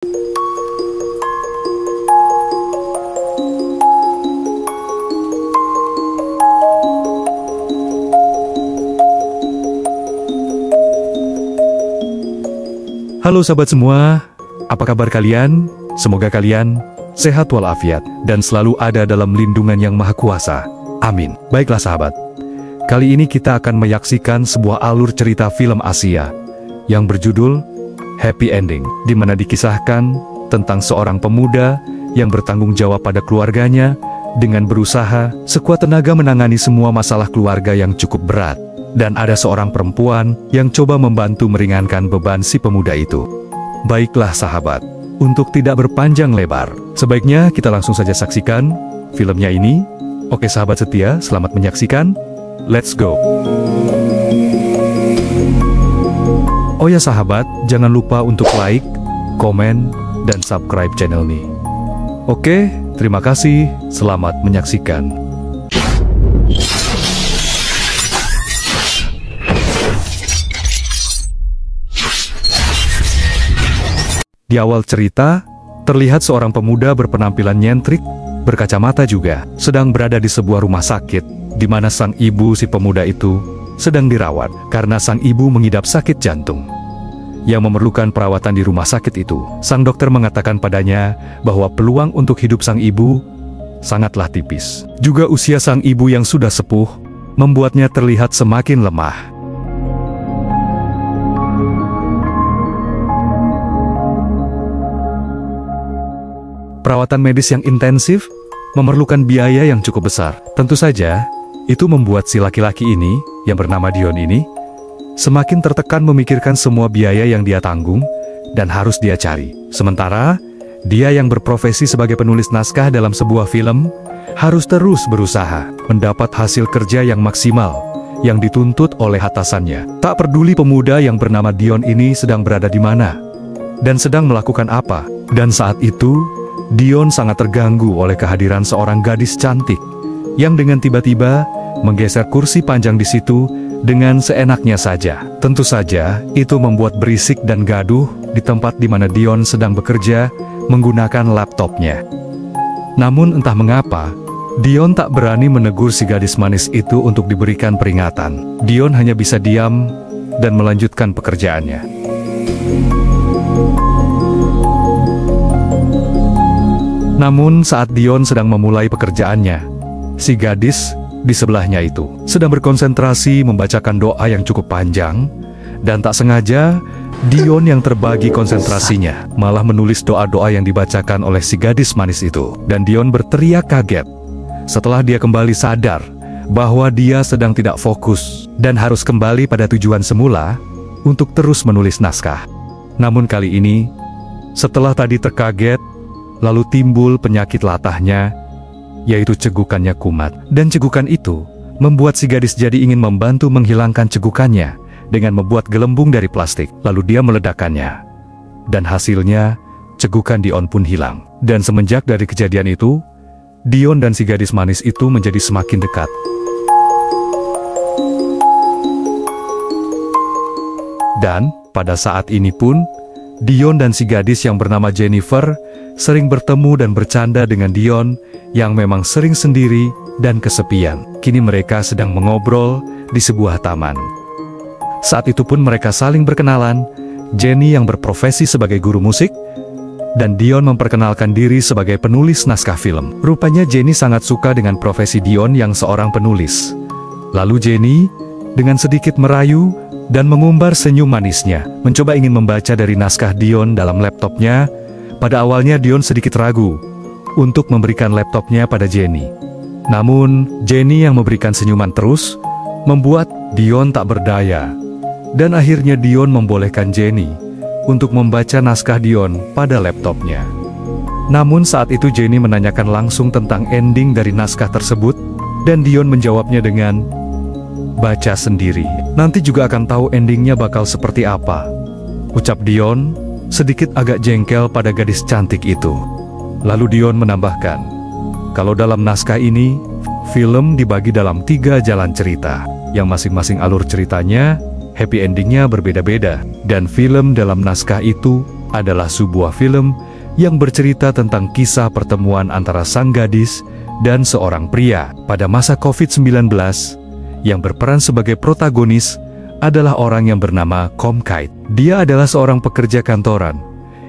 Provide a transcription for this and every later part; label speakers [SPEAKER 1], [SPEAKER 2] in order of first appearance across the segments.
[SPEAKER 1] Halo sahabat semua, apa kabar kalian? Semoga kalian sehat walafiat dan selalu ada dalam lindungan yang maha kuasa. Amin. Baiklah sahabat, kali ini kita akan menyaksikan sebuah alur cerita film Asia yang berjudul Happy Ending, di mana dikisahkan tentang seorang pemuda yang bertanggung jawab pada keluarganya dengan berusaha sekuat tenaga menangani semua masalah keluarga yang cukup berat. Dan ada seorang perempuan yang coba membantu meringankan beban si pemuda itu. Baiklah sahabat, untuk tidak berpanjang lebar, sebaiknya kita langsung saja saksikan filmnya ini. Oke sahabat setia, selamat menyaksikan. Let's go. Oh ya sahabat, jangan lupa untuk like, komen, dan subscribe channel ini. Oke, terima kasih. Selamat menyaksikan. Di awal cerita, terlihat seorang pemuda berpenampilan nyentrik, berkacamata juga, sedang berada di sebuah rumah sakit, di mana sang ibu si pemuda itu sedang dirawat, karena sang ibu mengidap sakit jantung yang memerlukan perawatan di rumah sakit itu. Sang dokter mengatakan padanya bahwa peluang untuk hidup sang ibu sangatlah tipis. Juga usia sang ibu yang sudah sepuh, membuatnya terlihat semakin lemah. Perawatan medis yang intensif memerlukan biaya yang cukup besar. Tentu saja, itu membuat si laki-laki ini, yang bernama Dion ini, semakin tertekan memikirkan semua biaya yang dia tanggung dan harus dia cari. Sementara, dia yang berprofesi sebagai penulis naskah dalam sebuah film, harus terus berusaha mendapat hasil kerja yang maksimal yang dituntut oleh atasannya. Tak peduli pemuda yang bernama Dion ini sedang berada di mana dan sedang melakukan apa. Dan saat itu, Dion sangat terganggu oleh kehadiran seorang gadis cantik yang dengan tiba-tiba menggeser kursi panjang di situ dengan seenaknya saja. Tentu saja, itu membuat berisik dan gaduh di tempat di mana Dion sedang bekerja menggunakan laptopnya. Namun entah mengapa, Dion tak berani menegur si gadis manis itu untuk diberikan peringatan. Dion hanya bisa diam dan melanjutkan pekerjaannya. Namun saat Dion sedang memulai pekerjaannya, si gadis di sebelahnya itu sedang berkonsentrasi membacakan doa yang cukup panjang, dan tak sengaja Dion yang terbagi konsentrasinya malah menulis doa-doa yang dibacakan oleh si gadis manis itu. Dan Dion berteriak kaget setelah dia kembali sadar bahwa dia sedang tidak fokus dan harus kembali pada tujuan semula untuk terus menulis naskah. Namun kali ini, setelah tadi terkaget, lalu timbul penyakit latahnya, yaitu cegukannya kumat. Dan cegukan itu membuat si gadis jadi ingin membantu menghilangkan cegukannya dengan membuat gelembung dari plastik. Lalu dia meledakkannya. Dan hasilnya, cegukan Dion pun hilang. Dan semenjak dari kejadian itu, Dion dan si gadis manis itu menjadi semakin dekat. Dan pada saat ini pun, Dion dan si gadis yang bernama Jennifer sering bertemu dan bercanda dengan Dion yang memang sering sendiri dan kesepian. Kini mereka sedang mengobrol di sebuah taman. Saat itu pun mereka saling berkenalan, Jenny yang berprofesi sebagai guru musik, dan Dion memperkenalkan diri sebagai penulis naskah film. Rupanya Jenny sangat suka dengan profesi Dion yang seorang penulis. Lalu Jenny, dengan sedikit merayu dan mengumbar senyum manisnya, mencoba ingin membaca dari naskah Dion dalam laptopnya. Pada awalnya Dion sedikit ragu untuk memberikan laptopnya pada Jenny. Namun, Jenny yang memberikan senyuman terus, membuat Dion tak berdaya. Dan akhirnya Dion membolehkan Jenny untuk membaca naskah Dion pada laptopnya. Namun saat itu Jenny menanyakan langsung tentang ending dari naskah tersebut, dan Dion menjawabnya dengan, "Baca sendiri, nanti juga akan tahu endingnya bakal seperti apa," ucap Dion, sedikit agak jengkel pada gadis cantik itu. Lalu Dion menambahkan, kalau dalam naskah ini, film dibagi dalam 3 jalan cerita, yang masing-masing alur ceritanya, happy endingnya berbeda-beda. Dan film dalam naskah itu adalah sebuah film yang bercerita tentang kisah pertemuan antara sang gadis dan seorang pria pada masa COVID-19. Yang berperan sebagai protagonis adalah orang yang bernama Com Kite. Dia adalah seorang pekerja kantoran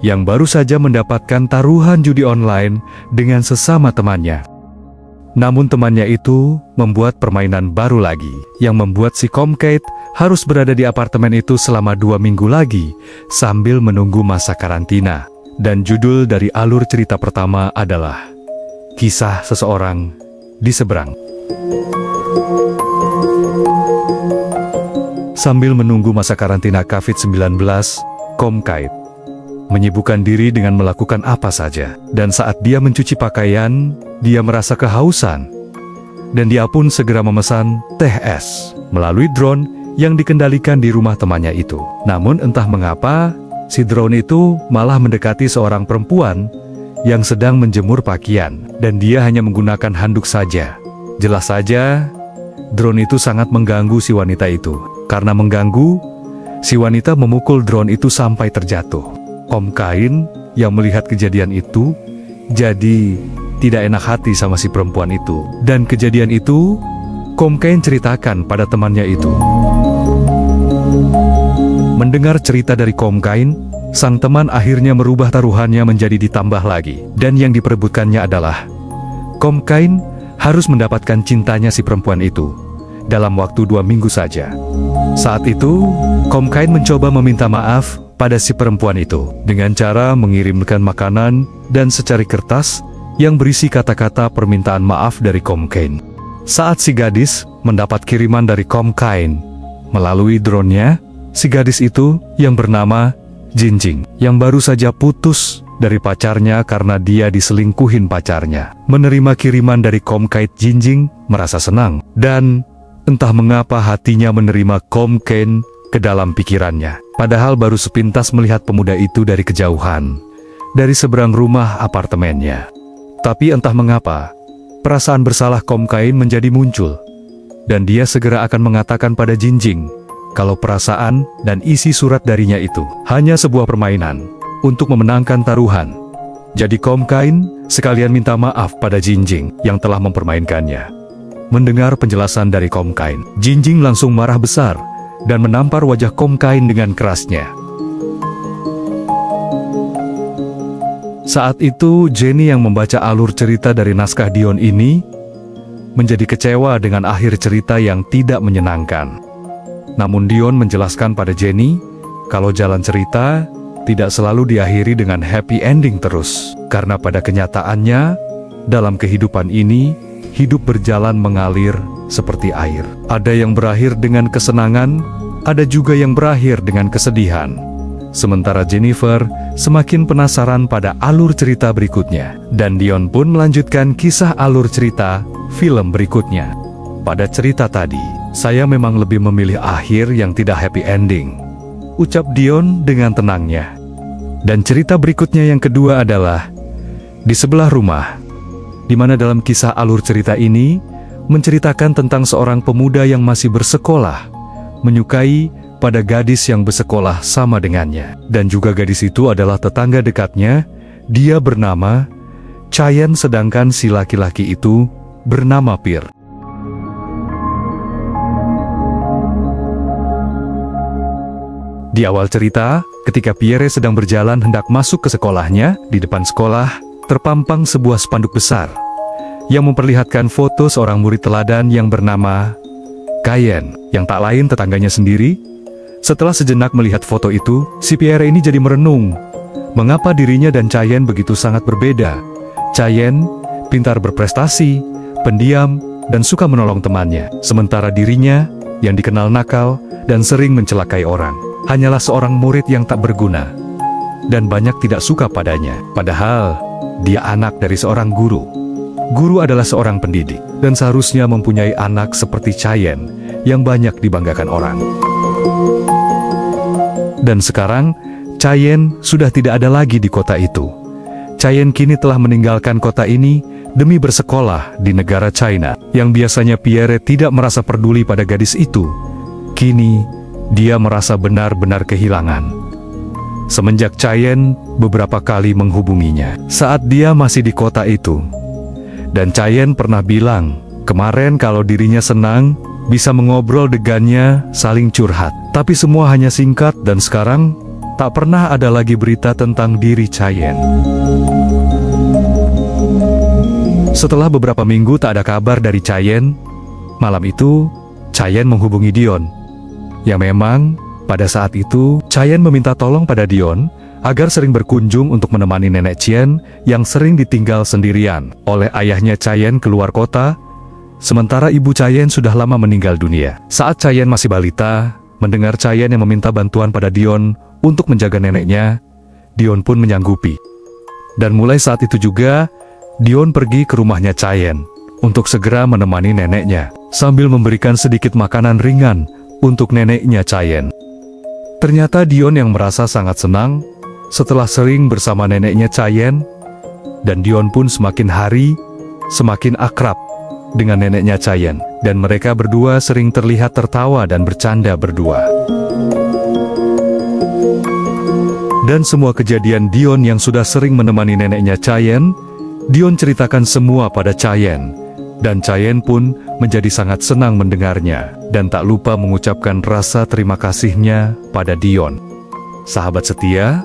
[SPEAKER 1] yang baru saja mendapatkan taruhan judi online dengan sesama temannya. Namun temannya itu membuat permainan baru lagi, yang membuat si Com Kite harus berada di apartemen itu selama 2 minggu lagi, sambil menunggu masa karantina. Dan judul dari alur cerita pertama adalah Kisah Seseorang di Seberang. Sambil menunggu masa karantina COVID-19, Com Kite menyibukkan diri dengan melakukan apa saja. Dan saat dia mencuci pakaian, dia merasa kehausan. Dan dia pun segera memesan teh es melalui drone yang dikendalikan di rumah temannya itu. Namun entah mengapa, si drone itu malah mendekati seorang perempuan yang sedang menjemur pakaian. Dan dia hanya menggunakan handuk saja. Jelas saja, drone itu sangat mengganggu si wanita itu. Karena mengganggu, si wanita memukul drone itu sampai terjatuh. Com Kite yang melihat kejadian itu jadi tidak enak hati sama si perempuan itu. Dan kejadian itu Com Kite ceritakan pada temannya itu. Mendengar cerita dari Com Kite, sang teman akhirnya merubah taruhannya menjadi ditambah lagi. Dan yang diperebutkannya adalah Com Kite harus mendapatkan cintanya si perempuan itu dalam waktu 2 minggu saja. Saat itu, Com Kite mencoba meminta maaf pada si perempuan itu dengan cara mengirimkan makanan dan secari kertas yang berisi kata-kata permintaan maaf dari Com Kite. Saat si gadis mendapat kiriman dari Com Kite melalui drone-nya, si gadis itu yang bernama Jinjing, yang baru saja putus dari pacarnya karena dia diselingkuhin pacarnya, menerima kiriman dari Com Kite. Jinjing merasa senang dan entah mengapa hatinya menerima Com Kite ke dalam pikirannya. Padahal baru sepintas melihat pemuda itu dari kejauhan, dari seberang rumah apartemennya. Tapi entah mengapa, perasaan bersalah Com Kite menjadi muncul. Dan dia segera akan mengatakan pada Jinjing, kalau perasaan dan isi surat darinya itu hanya sebuah permainan untuk memenangkan taruhan. Jadi Com Kite sekalian minta maaf pada Jinjing yang telah mempermainkannya. Mendengar penjelasan dari Com Kite, Jinjing langsung marah besar dan menampar wajah Com Kite dengan kerasnya. Saat itu, Jenny yang membaca alur cerita dari naskah Dion ini menjadi kecewa dengan akhir cerita yang tidak menyenangkan. Namun Dion menjelaskan pada Jenny kalau jalan cerita tidak selalu diakhiri dengan happy ending terus. Karena pada kenyataannya, dalam kehidupan ini, hidup berjalan mengalir seperti air. Ada yang berakhir dengan kesenangan, ada juga yang berakhir dengan kesedihan. Sementara Jennifer semakin penasaran pada alur cerita berikutnya. Dan Dion pun melanjutkan kisah alur cerita film berikutnya. Pada cerita tadi, saya memang lebih memilih akhir yang tidak happy ending, ucap Dion dengan tenangnya. Dan cerita berikutnya yang kedua adalah Di Sebelah Rumah, di mana dalam kisah alur cerita ini menceritakan tentang seorang pemuda yang masih bersekolah, menyukai pada gadis yang bersekolah sama dengannya. Dan juga gadis itu adalah tetangga dekatnya, dia bernama Chayen, sedangkan si laki-laki itu bernama Pierre. Di awal cerita, ketika Pierre sedang berjalan hendak masuk ke sekolahnya, di depan sekolah terpampang sebuah spanduk besar yang memperlihatkan foto seorang murid teladan yang bernama Chayen, yang tak lain tetangganya sendiri. Setelah sejenak melihat foto itu, si Pierre ini jadi merenung. Mengapa dirinya dan Chayen begitu sangat berbeda? Chayen pintar berprestasi, pendiam, dan suka menolong temannya. Sementara dirinya, yang dikenal nakal dan sering mencelakai orang, hanyalah seorang murid yang tak berguna dan banyak tidak suka padanya. Padahal, dia anak dari seorang guru. Guru adalah seorang pendidik, dan seharusnya mempunyai anak seperti Chayen yang banyak dibanggakan orang. Dan sekarang, Chayen sudah tidak ada lagi di kota itu. Chayen kini telah meninggalkan kota ini demi bersekolah di negara China. Yang biasanya Pierre tidak merasa peduli pada gadis itu, kini dia merasa benar-benar kehilangan. semenjak Chayen beberapa kali menghubunginya saat dia masih di kota itu. Dan Chayen pernah bilang kemarin kalau dirinya senang bisa mengobrol dengannya, saling curhat. Tapi semua hanya singkat dan sekarang tak pernah ada lagi berita tentang diri Chayen. Setelah beberapa minggu tak ada kabar dari Chayen, malam itu Chayen menghubungi Dion. Yang memang pada saat itu Chayen meminta tolong pada Dion agar sering berkunjung untuk menemani nenek Chien yang sering ditinggal sendirian oleh ayahnya Chayen keluar kota, sementara ibu Chayen sudah lama meninggal dunia. Saat Chayen masih balita, mendengar Chayen yang meminta bantuan pada Dion untuk menjaga neneknya, Dion pun menyanggupi. Dan mulai saat itu juga, Dion pergi ke rumahnya Chayen untuk segera menemani neneknya, sambil memberikan sedikit makanan ringan untuk neneknya Chayen. Ternyata Dion yang merasa sangat senang setelah sering bersama neneknya Chayen, dan Dion pun semakin hari semakin akrab dengan neneknya Chayen, dan mereka berdua sering terlihat tertawa dan bercanda berdua. Dan semua kejadian Dion yang sudah sering menemani neneknya Chayen, Dion ceritakan semua pada Chayen. Dan Chayen pun menjadi sangat senang mendengarnya, dan tak lupa mengucapkan rasa terima kasihnya pada Dion. Sahabat setia,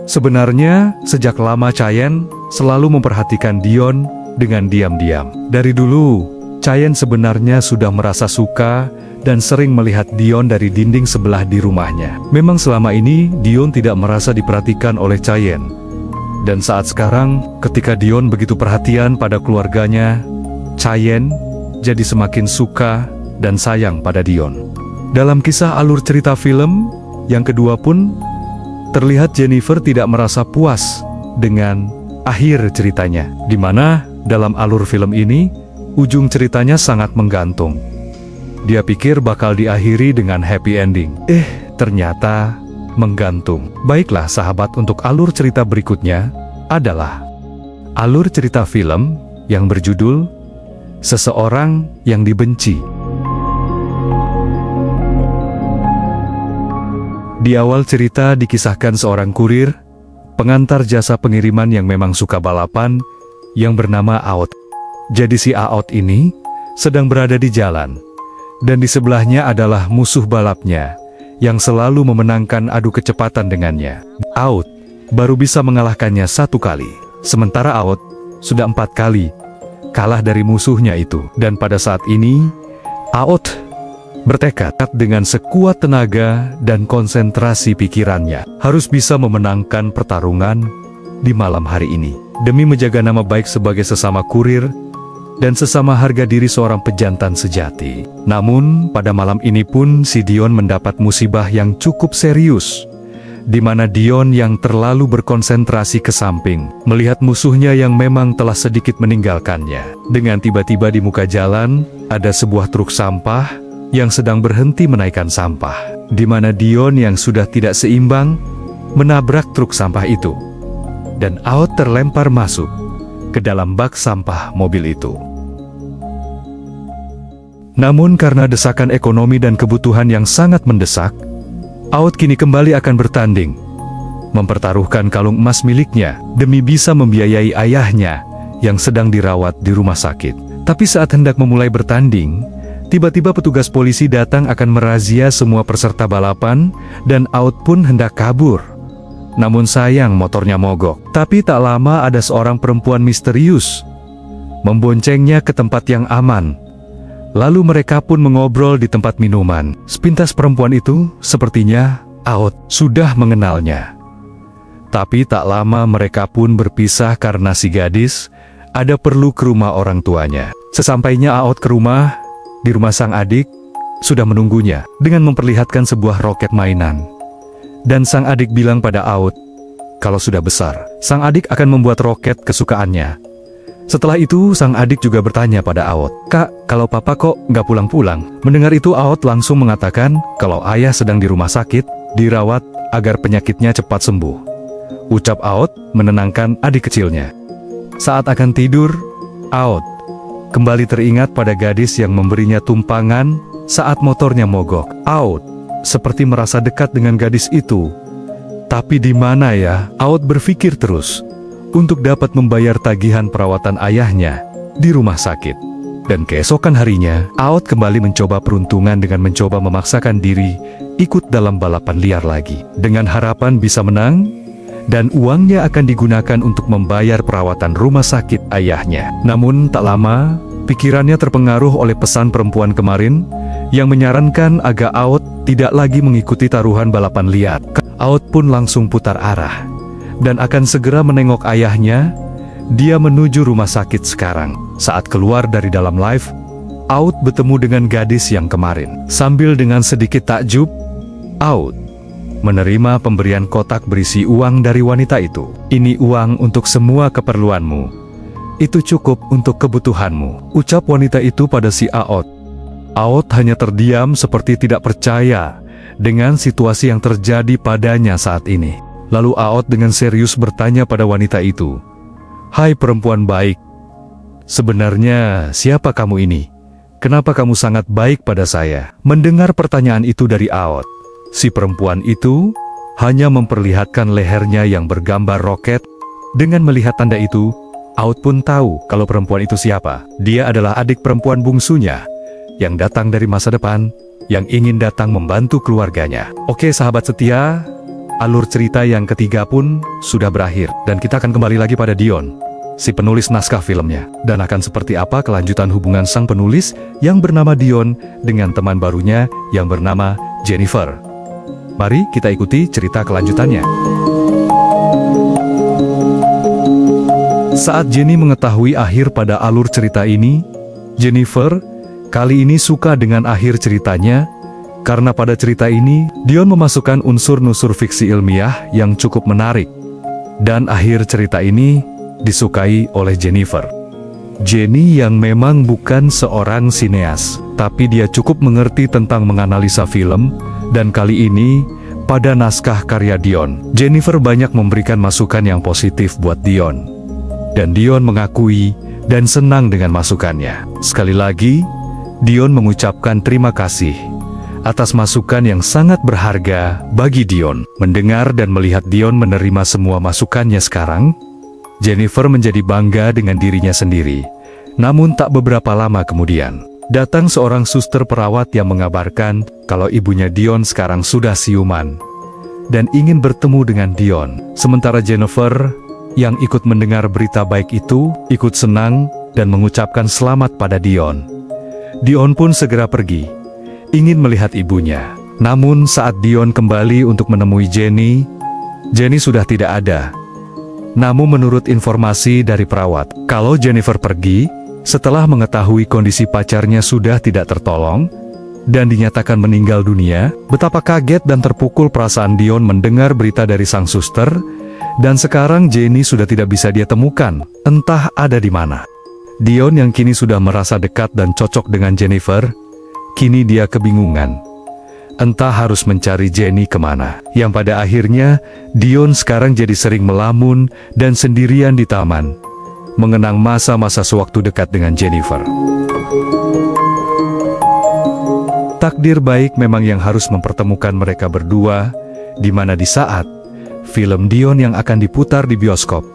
[SPEAKER 1] sebenarnya sejak lama Chayen selalu memperhatikan Dion dengan diam-diam. Dari dulu, Chayen sebenarnya sudah merasa suka dan sering melihat Dion dari dinding sebelah di rumahnya. Memang selama ini Dion tidak merasa diperhatikan oleh Chayen. Dan saat sekarang, ketika Dion begitu perhatian pada keluarganya, Chayen jadi semakin suka dan sayang pada Dion. Dalam kisah alur cerita film yang kedua pun, terlihat Jennifer tidak merasa puas dengan akhir ceritanya, di mana dalam alur film ini, ujung ceritanya sangat menggantung. Dia pikir bakal diakhiri dengan happy ending. Ternyata menggantung. Baiklah sahabat, untuk alur cerita berikutnya adalah alur cerita film yang berjudul Seseorang yang Dibenci. Di awal cerita dikisahkan seorang kurir, pengantar jasa pengiriman yang memang suka balapan, yang bernama Aot. Jadi si Aot ini sedang berada di jalan, dan di sebelahnya adalah musuh balapnya, yang selalu memenangkan adu kecepatan dengannya. Aot baru bisa mengalahkannya 1 kali, sementara Aot sudah 4 kali kalah dari musuhnya itu. Dan pada saat ini, Aot bertekad dengan sekuat tenaga dan konsentrasi pikirannya harus bisa memenangkan pertarungan di malam hari ini, demi menjaga nama baik sebagai sesama kurir dan sesama harga diri seorang pejantan sejati. Namun, pada malam ini pun si Dion mendapat musibah yang cukup serius, di mana Dion yang terlalu berkonsentrasi ke samping, melihat musuhnya yang memang telah sedikit meninggalkannya. Dengan tiba-tiba di muka jalan, ada sebuah truk sampah yang sedang berhenti menaikkan sampah, di mana Dion yang sudah tidak seimbang, menabrak truk sampah itu. Dan Aot terlempar masuk ke dalam bak sampah mobil itu. Namun karena desakan ekonomi dan kebutuhan yang sangat mendesak, Aot kini kembali akan bertanding, mempertaruhkan kalung emas miliknya demi bisa membiayai ayahnya yang sedang dirawat di rumah sakit. Tapi saat hendak memulai bertanding, tiba-tiba petugas polisi datang akan merazia semua peserta balapan, dan Aot pun hendak kabur. Namun sayang motornya mogok. Tapi tak lama ada seorang perempuan misterius memboncengnya ke tempat yang aman. Lalu mereka pun mengobrol di tempat minuman. Sepintas perempuan itu, sepertinya Aot sudah mengenalnya. Tapi tak lama mereka pun berpisah karena si gadis ada perlu ke rumah orang tuanya. Sesampainya Aot ke rumah, di rumah sang adik sudah menunggunya dengan memperlihatkan sebuah roket mainan. Dan sang adik bilang pada Aot, kalau sudah besar, sang adik akan membuat roket kesukaannya. Setelah itu, sang adik juga bertanya pada Aot, "Kak, kalau papa kok nggak pulang-pulang?" Mendengar itu, Aot langsung mengatakan kalau ayah sedang di rumah sakit, dirawat agar penyakitnya cepat sembuh. Ucap Aot menenangkan adik kecilnya. Saat akan tidur, Aot kembali teringat pada gadis yang memberinya tumpangan saat motornya mogok. Aot seperti merasa dekat dengan gadis itu. Tapi di mana ya? Aot berpikir terus untuk dapat membayar tagihan perawatan ayahnya di rumah sakit. Dan keesokan harinya, Aot kembali mencoba peruntungan dengan mencoba memaksakan diri ikut dalam balapan liar lagi. Dengan harapan bisa menang, dan uangnya akan digunakan untuk membayar perawatan rumah sakit ayahnya. Namun tak lama, pikirannya terpengaruh oleh pesan perempuan kemarin yang menyarankan agar Aot tidak lagi mengikuti taruhan balapan liar. Aot pun langsung putar arah dan akan segera menengok ayahnya. Dia menuju rumah sakit sekarang. Saat keluar dari dalam live, Aot bertemu dengan gadis yang kemarin. Sambil dengan sedikit takjub, Aot menerima pemberian kotak berisi uang dari wanita itu. Ini uang untuk semua keperluanmu. Itu cukup untuk kebutuhanmu, ucap wanita itu pada si Aot. Aot hanya terdiam seperti tidak percaya dengan situasi yang terjadi padanya saat ini. Lalu Aot dengan serius bertanya pada wanita itu, "Hai perempuan baik, sebenarnya siapa kamu ini? Kenapa kamu sangat baik pada saya?" Mendengar pertanyaan itu dari Aot, si perempuan itu hanya memperlihatkan lehernya yang bergambar roket. Dengan melihat tanda itu, Aot pun tahu kalau perempuan itu siapa. Dia adalah adik perempuan bungsunya yang datang dari masa depan, yang ingin datang membantu keluarganya. Oke sahabat setia, alur cerita yang ketiga pun sudah berakhir, dan kita akan kembali lagi pada Dion, si penulis naskah filmnya. Dan akan seperti apa kelanjutan hubungan sang penulis yang bernama Dion dengan teman barunya yang bernama Jennifer. Mari kita ikuti cerita kelanjutannya. Saat Jenny mengetahui akhir pada alur cerita ini, Jennifer kali ini suka dengan akhir ceritanya, karena pada cerita ini, Dion memasukkan unsur-unsur fiksi ilmiah yang cukup menarik. Dan akhir cerita ini disukai oleh Jennifer. Jenny yang memang bukan seorang sineas, tapi dia cukup mengerti tentang menganalisa film, dan kali ini, pada naskah karya Dion, Jennifer banyak memberikan masukan yang positif buat Dion. Dan Dion mengakui dan senang dengan masukannya. Sekali lagi, Dion mengucapkan terima kasih atas masukan yang sangat berharga bagi Dion. Mendengar dan melihat Dion menerima semua masukannya sekarang, Jennifer menjadi bangga dengan dirinya sendiri. Namun tak beberapa lama kemudian, datang seorang suster perawat yang mengabarkan kalau ibunya Dion sekarang sudah siuman dan ingin bertemu dengan Dion. Sementara Jennifer yang ikut mendengar berita baik itu, ikut senang dan mengucapkan selamat pada Dion. Dion pun segera pergi, ingin melihat ibunya. Namun saat Dion kembali untuk menemui Jenny, Jenny sudah tidak ada. Namun menurut informasi dari perawat, kalau Jennifer pergi, setelah mengetahui kondisi pacarnya sudah tidak tertolong, dan dinyatakan meninggal dunia, betapa kaget dan terpukul perasaan Dion mendengar berita dari sang suster, dan sekarang Jenny sudah tidak bisa dia temukan, entah ada di mana. Dion yang kini sudah merasa dekat dan cocok dengan Jennifer, kini dia kebingungan. Entah harus mencari Jenny kemana. Yang pada akhirnya, Dion sekarang jadi sering melamun dan sendirian di taman, mengenang masa-masa sewaktu dekat dengan Jennifer. Takdir baik memang yang harus mempertemukan mereka berdua, di mana di saat film Dion yang akan diputar di bioskop,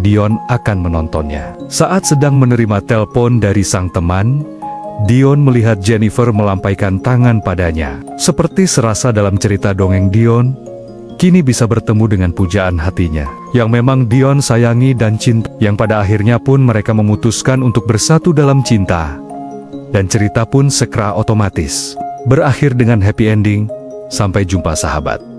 [SPEAKER 1] Dion akan menontonnya. Saat sedang menerima telepon dari sang teman, Dion melihat Jennifer melampaikan tangan padanya. Seperti serasa dalam cerita dongeng Dion, kini bisa bertemu dengan pujaan hatinya, yang memang Dion sayangi dan cinta, yang pada akhirnya pun mereka memutuskan untuk bersatu dalam cinta. Dan cerita pun segera otomatis berakhir dengan happy ending. Sampai jumpa sahabat.